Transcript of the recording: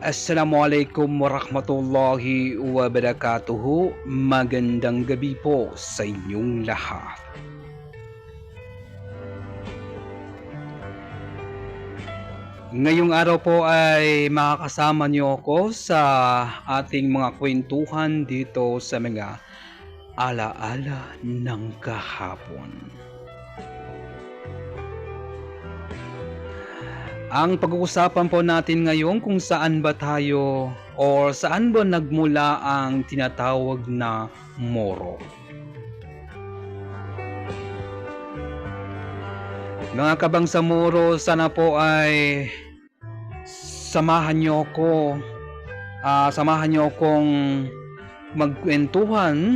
Assalamualaikum warahmatullahi wabarakatuhu. Magandang gabi po sa inyong lahat. Ngayong araw po ay makakasama niyo ako sa ating mga kwentuhan dito sa mga alaala ng kahapon. Ang pag-uusapan po natin ngayon kung saan ba tayo or saan ba nagmula ang tinatawag na Moro. Mga kabangsamoro, sana po ay samahan niyo akong magkwentuhan